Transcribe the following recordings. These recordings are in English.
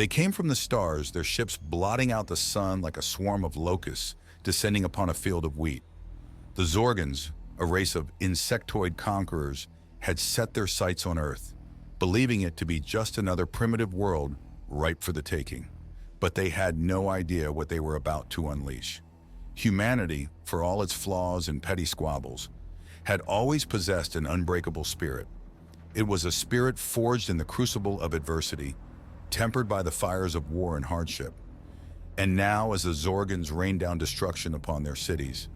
They came from the stars, their ships blotting out the sun like a swarm of locusts descending upon a field of wheat. The Zorgans, a race of insectoid conquerors, had set their sights on Earth, believing it to be just another primitive world ripe for the taking. But they had no idea what they were about to unleash. Humanity, for all its flaws and petty squabbles, had always possessed an unbreakable spirit. It was a spirit forged in the crucible of adversity, tempered by the fires of war and hardship. And now, as the Zorgans rained down destruction upon their cities,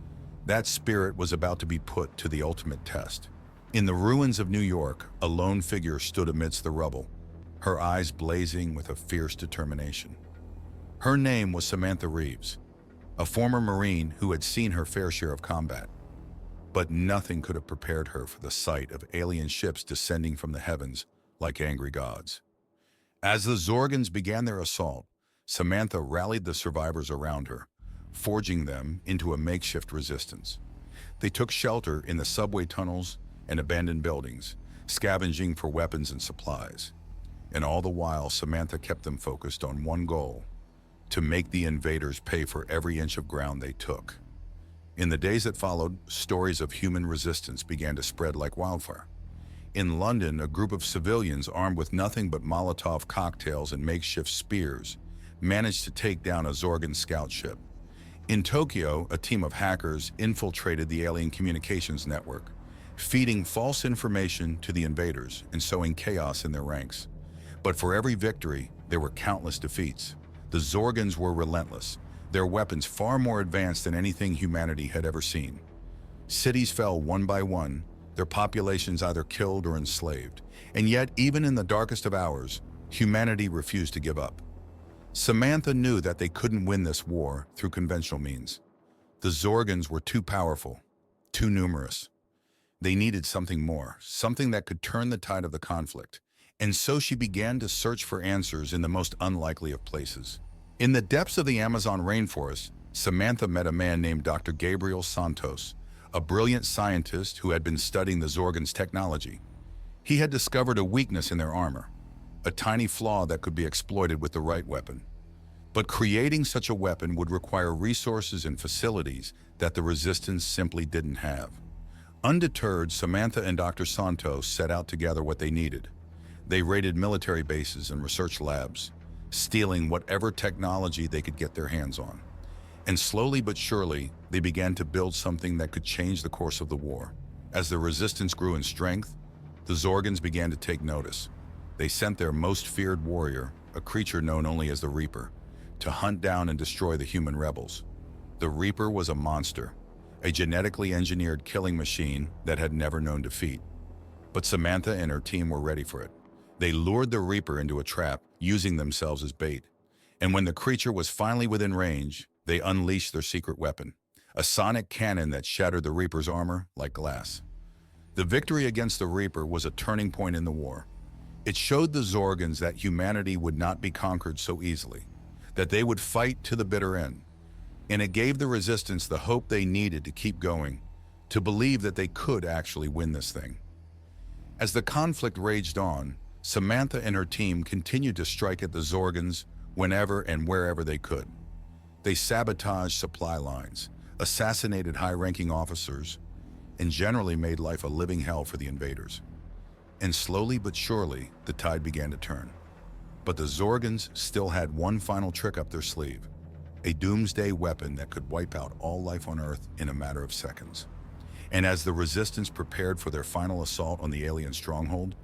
that spirit was about to be put to the ultimate test. In the ruins of New York, a lone figure stood amidst the rubble, her eyes blazing with a fierce determination. Her name was Samantha Reeves, a former Marine who had seen her fair share of combat. But nothing could have prepared her for the sight of alien ships descending from the heavens like angry gods. As the Zorgans began their assault, Samantha rallied the survivors around her, forging them into a makeshift resistance. They took shelter in the subway tunnels and abandoned buildings, scavenging for weapons and supplies. And all the while, Samantha kept them focused on one goal: to make the invaders pay for every inch of ground they took. In the days that followed, stories of human resistance began to spread like wildfire. In London, a group of civilians armed with nothing but Molotov cocktails and makeshift spears managed to take down a Zorgan scout ship. In Tokyo, a team of hackers infiltrated the alien communications network, feeding false information to the invaders and sowing chaos in their ranks. But for every victory, there were countless defeats. The Zorgans were relentless, their weapons far more advanced than anything humanity had ever seen. Cities fell one by one, their populations either killed or enslaved. And yet, even in the darkest of hours, humanity refused to give up. Samantha knew that they couldn't win this war through conventional means. The Zorgans were too powerful, too numerous. They needed something more, something that could turn the tide of the conflict. And so she began to search for answers in the most unlikely of places. In the depths of the Amazon rainforest, Samantha met a man named Dr. Gabriel Santos, a brilliant scientist who had been studying the Zorgans' technology. He had discovered a weakness in their armor, a tiny flaw that could be exploited with the right weapon. But creating such a weapon would require resources and facilities that the Resistance simply didn't have. Undeterred, Samantha and Dr. Santos set out to gather what they needed. They raided military bases and research labs, stealing whatever technology they could get their hands on. And slowly but surely, they began to build something that could change the course of the war. As the Resistance grew in strength, the Zorgans began to take notice. They sent their most feared warrior, a creature known only as the Reaper, to hunt down and destroy the human rebels. The Reaper was a monster, a genetically engineered killing machine that had never known defeat. But Samantha and her team were ready for it. They lured the Reaper into a trap, using themselves as bait. And when the creature was finally within range, they unleashed their secret weapon, a sonic cannon that shattered the Reaper's armor like glass. The victory against the Reaper was a turning point in the war. It showed the Zorgans that humanity would not be conquered so easily, that they would fight to the bitter end. And it gave the Resistance the hope they needed to keep going, to believe that they could actually win this thing. As the conflict raged on, Samantha and her team continued to strike at the Zorgans whenever and wherever they could. They sabotaged supply lines, assassinated high-ranking officers, and generally made life a living hell for the invaders. And slowly but surely, the tide began to turn. But the Zorgans still had one final trick up their sleeve, a doomsday weapon that could wipe out all life on Earth in a matter of seconds. And as the Resistance prepared for their final assault on the alien stronghold,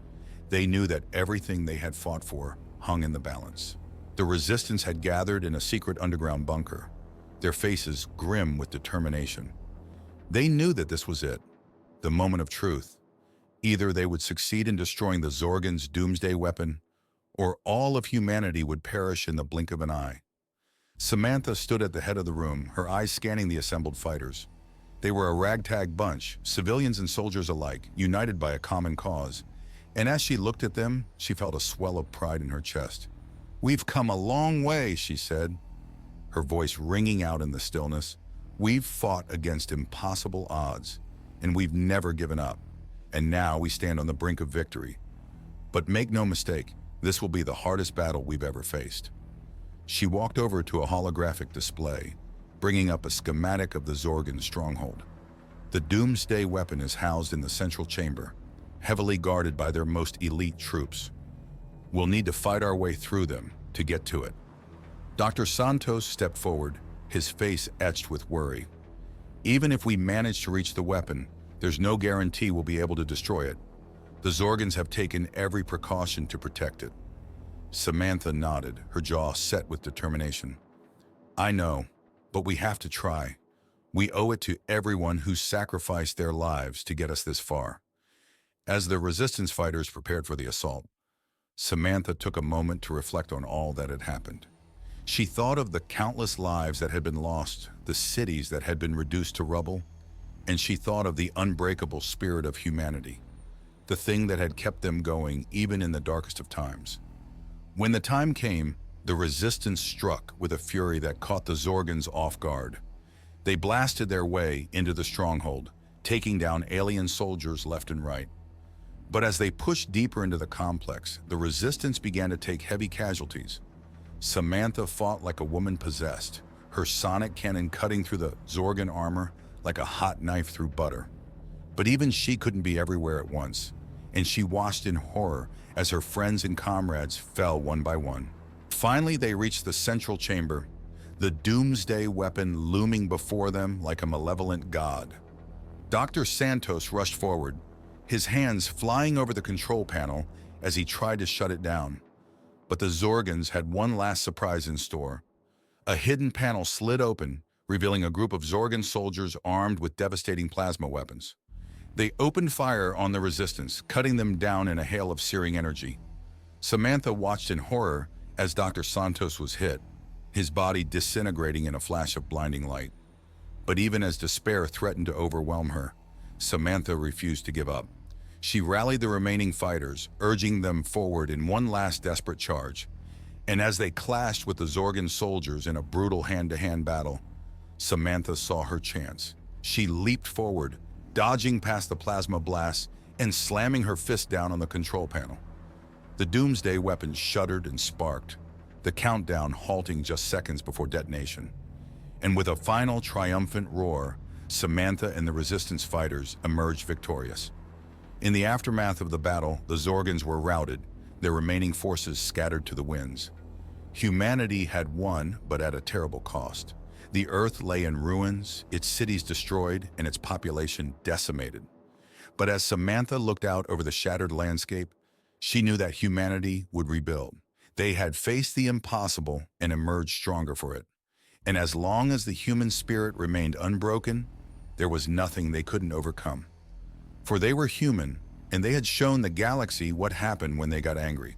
they knew that everything they had fought for hung in the balance. The Resistance had gathered in a secret underground bunker, their faces grim with determination. They knew that this was it, the moment of truth. Either they would succeed in destroying the Zorgans' doomsday weapon, or all of humanity would perish in the blink of an eye. Samantha stood at the head of the room, her eyes scanning the assembled fighters. They were a ragtag bunch, civilians and soldiers alike, united by a common cause. And as she looked at them, she felt a swell of pride in her chest. "We've come a long way," she said, her voice ringing out in the stillness. "We've fought against impossible odds, and we've never given up. And now we stand on the brink of victory. But make no mistake, This will be the hardest battle we've ever faced. She walked over to a holographic display, bringing up a schematic of the Zorgan stronghold. The doomsday weapon is housed in the central chamber, heavily guarded by their most elite troops. We'll need to fight our way through them to get to it. Dr. Santos stepped forward, his face etched with worry. Even if we manage to reach the weapon, there's no guarantee we'll be able to destroy it. The Zorgans have taken every precaution to protect it. Samantha nodded, her jaw set with determination. I know, but we have to try. We owe it to everyone who sacrificed their lives to get us this far. As the resistance fighters prepared for the assault, Samantha took a moment to reflect on all that had happened. She thought of the countless lives that had been lost, the cities that had been reduced to rubble, and she thought of the unbreakable spirit of humanity, the thing that had kept them going even in the darkest of times. When the time came, the resistance struck with a fury that caught the Zorgans off guard. They blasted their way into the stronghold, taking down alien soldiers left and right. But as they pushed deeper into the complex, the resistance began to take heavy casualties. Samantha fought like a woman possessed, her sonic cannon cutting through the Zorgan armor like a hot knife through butter. But even she couldn't be everywhere at once, and she watched in horror as her friends and comrades fell one by one. Finally, they reached the central chamber, the doomsday weapon looming before them like a malevolent god. Dr. Santos rushed forward, his hands flying over the control panel as he tried to shut it down. But the Zorgans had one last surprise in store. A hidden panel slid open, revealing a group of Zorgan soldiers armed with devastating plasma weapons. They opened fire on the resistance, cutting them down in a hail of searing energy. Samantha watched in horror as Dr. Santos was hit, his body disintegrating in a flash of blinding light. But even as despair threatened to overwhelm her, Samantha refused to give up. She rallied the remaining fighters, urging them forward in one last desperate charge. And as they clashed with the Zorgan soldiers in a brutal hand-to-hand battle, Samantha saw her chance. She leaped forward, dodging past the plasma blasts and slamming her fist down on the control panel. The doomsday weapon shuddered and sparked, the countdown halting just seconds before detonation. And with a final triumphant roar, Samantha and the resistance fighters emerged victorious. In the aftermath of the battle, the Zorgans were routed, their remaining forces scattered to the winds. Humanity had won, but at a terrible cost. The Earth lay in ruins, its cities destroyed, and its population decimated. But as Samantha looked out over the shattered landscape, she knew that humanity would rebuild. They had faced the impossible and emerged stronger for it. And as long as the human spirit remained unbroken, there was nothing they couldn't overcome. For they were human, and they had shown the galaxy what happened when they got angry.